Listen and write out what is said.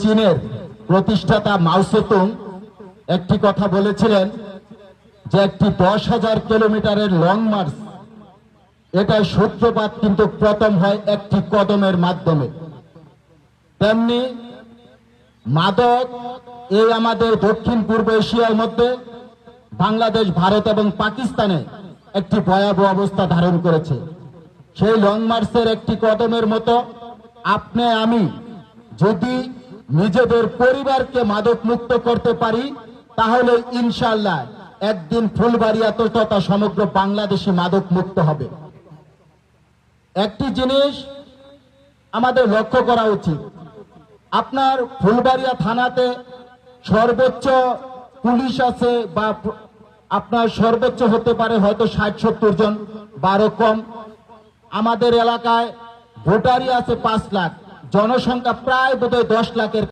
চীনের প্রতিষ্ঠাতা মাও সেতুং একটি কথা বলেছিলেন যে একটি 10,000 কিলোমিটারের লং মার্চ, এটার সূত্রপাত কিন্তু প্রথম হয় একটি কদমের মাধ্যমে। তেমনি মাদক এই আমাদের দক্ষিণ পূর্ব এশিয়ার মধ্যে বাংলাদেশ, ভারত এবং পাকিস্তানে একটি ভয়াবহ অবস্থা ধারণ করেছে। সেই লং মার্চের একটি কদমের মতো আপনি আমি যদি নিজেদের পরিবারকে মাদক মুক্ত করতে পারি, তাহলে ইনশাআল্লাহ একদিন ফুলবাড়িয়া তথা সমগ্র বাংলাদেশি মাদক মুক্ত হবে। একটি জিনিস আমাদের লক্ষ্য করা উচিত, আপনার ফুলবাড়িয়া থানাতে সর্বোচ্চ পুলিশ আছে বা আপনার সর্বোচ্চ হতে পারে হয়তো 60-70 জন, 12 কম। আমাদের এলাকায় ভোটারই আছে 5 লাখ, জনসংখ্যা প্রায় বোধহয় 10 লাখের